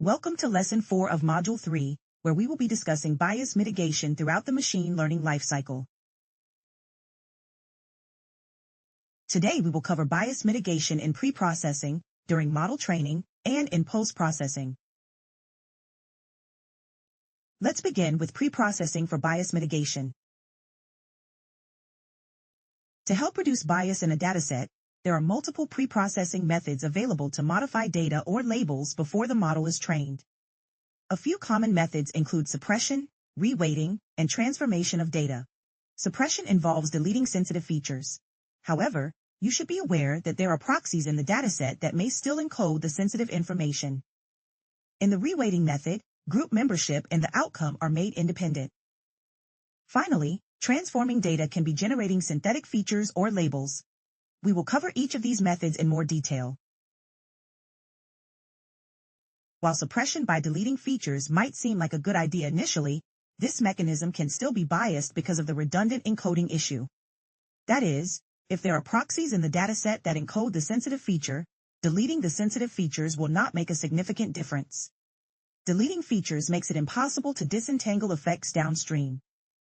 Welcome to Lesson 4 of Module 3, where we will be discussing bias mitigation throughout the machine learning lifecycle. Today we will cover bias mitigation in pre-processing, during model training, and in post-processing. Let's begin with pre-processing for bias mitigation. To help reduce bias in a dataset, there are multiple pre-processing methods available to modify data or labels before the model is trained. A few common methods include suppression, reweighting, and transformation of data. Suppression involves deleting sensitive features. However, you should be aware that there are proxies in the dataset that may still encode the sensitive information. In the reweighting method, group membership and the outcome are made independent. Finally, transforming data can be generating synthetic features or labels. We will cover each of these methods in more detail. While suppression by deleting features might seem like a good idea initially, this mechanism can still be biased because of the redundant encoding issue. That is, if there are proxies in the dataset that encode the sensitive feature, deleting the sensitive features will not make a significant difference. Deleting features makes it impossible to disentangle effects downstream.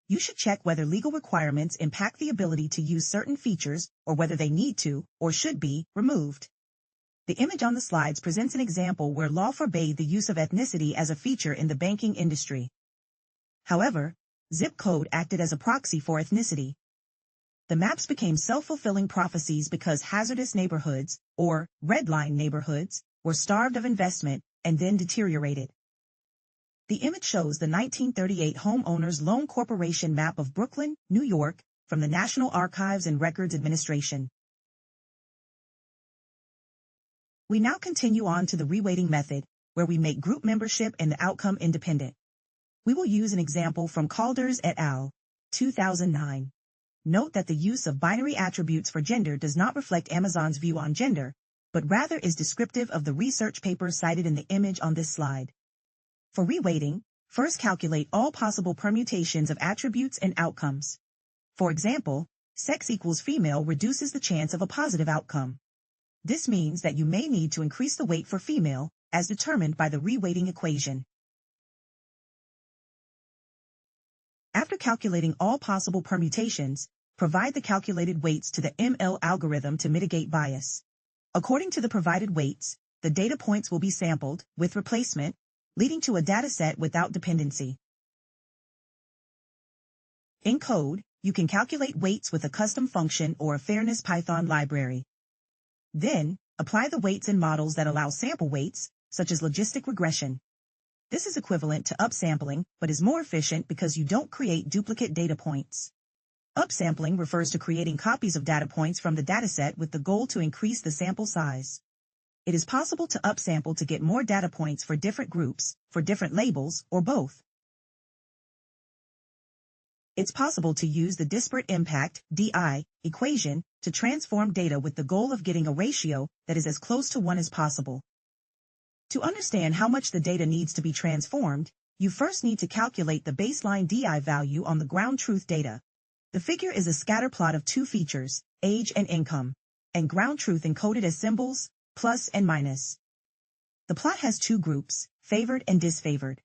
You should check whether legal requirements impact the ability to use certain features or whether they need to or should be removed. The image on the slides presents an example where law forbade the use of ethnicity as a feature in the banking industry. However, zip code acted as a proxy for ethnicity. The maps became self-fulfilling prophecies because hazardous neighborhoods, or red-line neighborhoods, were starved of investment and then deteriorated. The image shows the 1938 Homeowners Loan Corporation map of Brooklyn, New York, from the National Archives and Records Administration. We now continue on to the reweighting method, where we make group membership and the outcome independent. We will use an example from Calders et al., 2009. Note that the use of binary attributes for gender does not reflect Amazon's view on gender, but rather is descriptive of the research paper cited in the image on this slide. For reweighting, first calculate all possible permutations of attributes and outcomes. For example, sex equals female reduces the chance of a positive outcome. This means that you may need to increase the weight for female, as determined by the reweighting equation. After calculating all possible permutations, provide the calculated weights to the ML algorithm to mitigate bias. According to the provided weights, the data points will be sampled, with replacement, leading to a dataset without dependency. In code, you can calculate weights with a custom function or a fairness Python library. Then, apply the weights in models that allow sample weights, such as logistic regression. This is equivalent to upsampling, but is more efficient because you don't create duplicate data points. Upsampling refers to creating copies of data points from the dataset with the goal to increase the sample size. It is possible to upsample to get more data points for different groups, for different labels, or both. It's possible to use the disparate impact, DI, equation to transform data with the goal of getting a ratio that is as close to 1 as possible. To understand how much the data needs to be transformed, you first need to calculate the baseline DI value on the ground truth data. The figure is a scatter plot of two features, age and income, and ground truth encoded as symbols, plus and minus. The plot has two groups, favored and disfavored.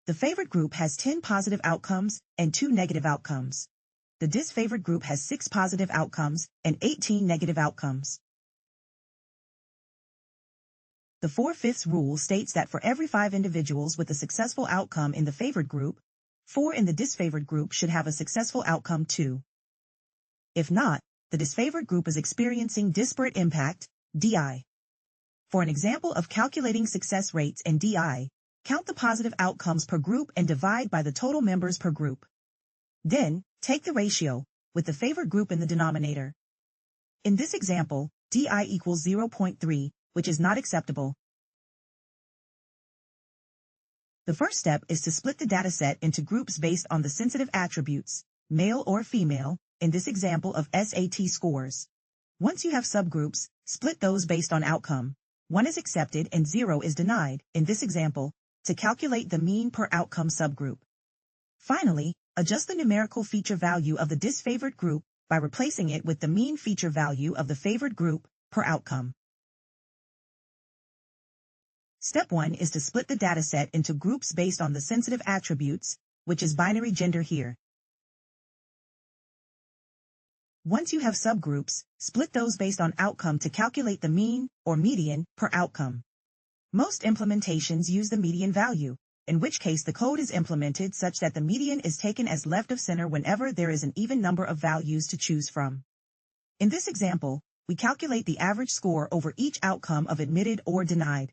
The favored group has 10 positive outcomes and 2 negative outcomes. The disfavored group has 6 positive outcomes and 18 negative outcomes. The 4/5 rule states that for every 5 individuals with a successful outcome in the favored group, 4 in the disfavored group should have a successful outcome too. If not, the disfavored group is experiencing disparate impact, DI. For an example of calculating success rates in DI, count the positive outcomes per group and divide by the total members per group. Then, take the ratio, with the favored group in the denominator. In this example, DI equals 0.3, which is not acceptable. The first step is to split the dataset into groups based on the sensitive attributes, male or female, in this example of SAT scores. Once you have subgroups, split those based on outcome. 1 is accepted and 0 is denied, in this example, to calculate the mean per outcome subgroup. Finally, adjust the numerical feature value of the disfavored group by replacing it with the mean feature value of the favored group per outcome. Step 1 is to split the dataset into groups based on the sensitive attributes, which is binary gender here. Once you have subgroups, split those based on outcome to calculate the mean, or median, per outcome. Most implementations use the median value, in which case the code is implemented such that the median is taken as left of center whenever there is an even number of values to choose from. In this example, we calculate the average score over each outcome of admitted or denied.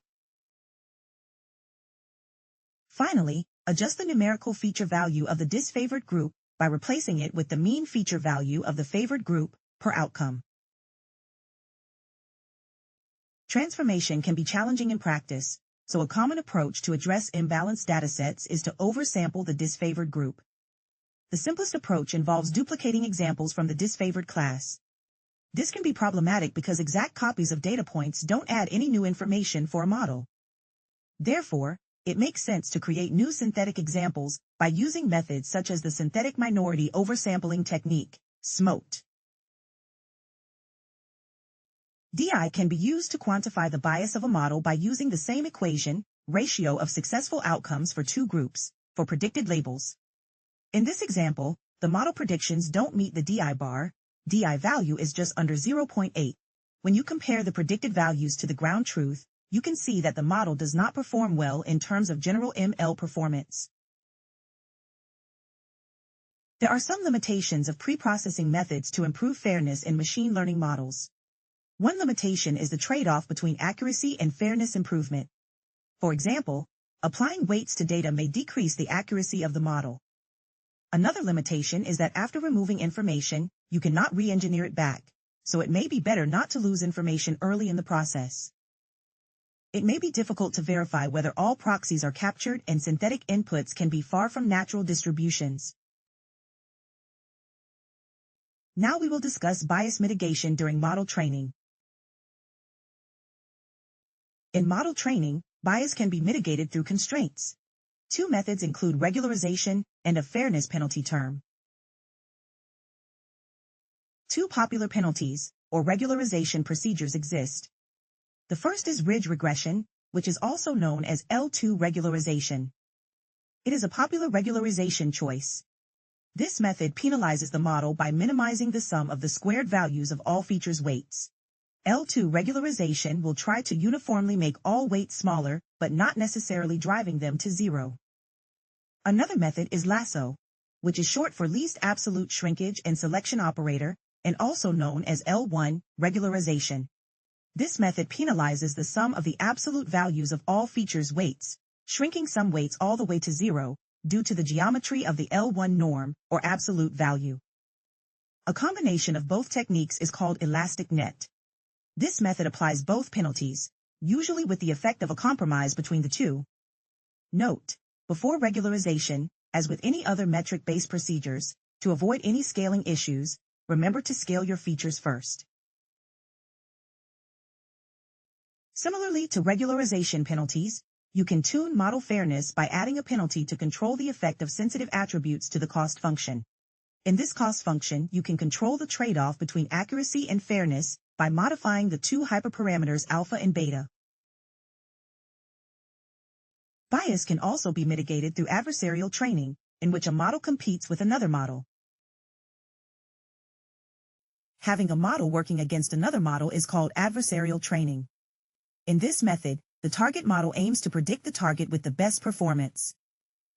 Finally, adjust the numerical feature value of the disfavored group by replacing it with the mean feature value of the favored group per outcome. Transformation can be challenging in practice, so a common approach to address imbalanced datasets is to oversample the disfavored group. The simplest approach involves duplicating examples from the disfavored class. This can be problematic because exact copies of data points don't add any new information for a model. Therefore, it makes sense to create new synthetic examples by using methods such as the synthetic minority oversampling technique, SMOT. DI can be used to quantify the bias of a model by using the same equation, ratio of successful outcomes for two groups, for predicted labels. In this example, the model predictions don't meet the DI bar. DI value is just under 0.8. When you compare the predicted values to the ground truth, you can see that the model does not perform well in terms of general ML performance. There are some limitations of preprocessing methods to improve fairness in machine learning models. One limitation is the trade-off between accuracy and fairness improvement. For example, applying weights to data may decrease the accuracy of the model. Another limitation is that after removing information, you cannot re-engineer it back, so it may be better not to lose information early in the process. It may be difficult to verify whether all proxies are captured, and synthetic inputs can be far from natural distributions. Now we will discuss bias mitigation during model training. In model training, bias can be mitigated through constraints. Two methods include regularization and a fairness penalty term. Two popular penalties, or regularization procedures exist. The first is ridge regression, which is also known as L2 regularization. It is a popular regularization choice. This method penalizes the model by minimizing the sum of the squared values of all features' weights. L2 regularization will try to uniformly make all weights smaller, but not necessarily driving them to zero. Another method is lasso, which is short for least absolute shrinkage and selection operator, and also known as L1 regularization. This method penalizes the sum of the absolute values of all features' weights, shrinking some weights all the way to zero, due to the geometry of the L1 norm, or absolute value. A combination of both techniques is called elastic net. This method applies both penalties, usually with the effect of a compromise between the two. Note: before regularization, as with any other metric-based procedures, to avoid any scaling issues, remember to scale your features first. Similarly to regularization penalties, you can tune model fairness by adding a penalty to control the effect of sensitive attributes to the cost function. In this cost function, you can control the trade-off between accuracy and fairness by modifying the two hyperparameters alpha and beta. Bias can also be mitigated through adversarial training, in which a model competes with another model. Having a model working against another model is called adversarial training. In this method, the target model aims to predict the target with the best performance.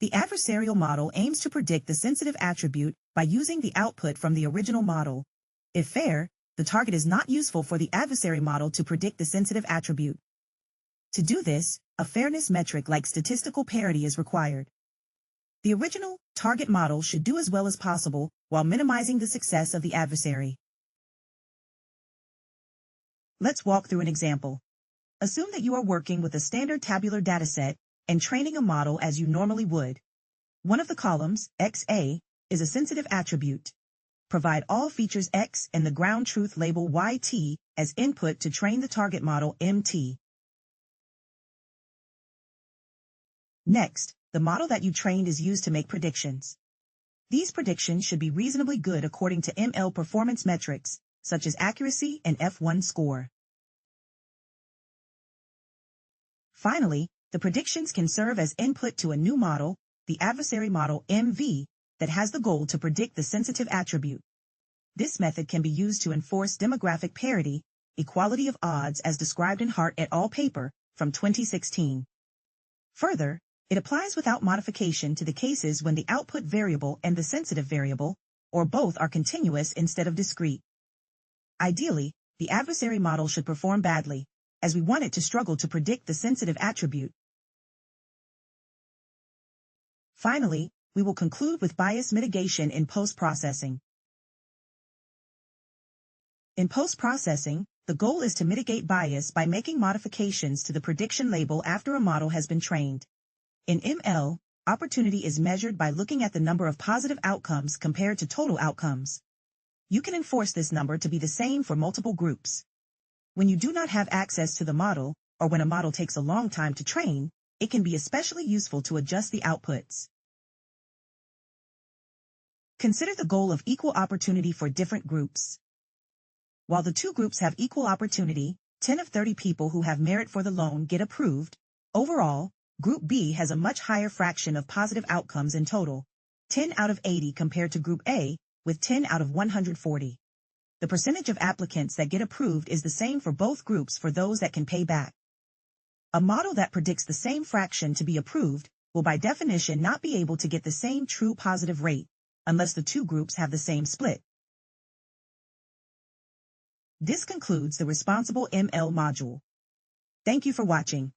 The adversarial model aims to predict the sensitive attribute by using the output from the original model. If fair, the target is not useful for the adversary model to predict the sensitive attribute. To do this, a fairness metric like statistical parity is required. The original target model should do as well as possible while minimizing the success of the adversary. Let's walk through an example. Assume that you are working with a standard tabular dataset and training a model as you normally would. One of the columns, XA, is a sensitive attribute. Provide all features X and the ground truth label YT as input to train the target model MT. Next, the model that you trained is used to make predictions. These predictions should be reasonably good according to ML performance metrics, such as accuracy and F1 score. Finally, the predictions can serve as input to a new model, the adversary model MV, that has the goal to predict the sensitive attribute. This method can be used to enforce demographic parity, equality of odds as described in Hart et al. Paper from 2016. Further, it applies without modification to the cases when the output variable and the sensitive variable, or both, are continuous instead of discrete. Ideally, the adversary model should perform badly, as we want it to struggle to predict the sensitive attribute. Finally, we will conclude with bias mitigation in post-processing. In post-processing, the goal is to mitigate bias by making modifications to the prediction label after a model has been trained. In ML, opportunity is measured by looking at the number of positive outcomes compared to total outcomes. You can enforce this number to be the same for multiple groups. When you do not have access to the model, or when a model takes a long time to train, it can be especially useful to adjust the outputs. Consider the goal of equal opportunity for different groups. While the two groups have equal opportunity, 10 of 30 people who have merit for the loan get approved. Overall, Group B has a much higher fraction of positive outcomes in total, 10 out of 80 compared to Group A, with 10 out of 140. The percentage of applicants that get approved is the same for both groups for those that can pay back. A model that predicts the same fraction to be approved will by definition not be able to get the same true positive rate, unless the two groups have the same split. This concludes the Responsible ML module. Thank you for watching.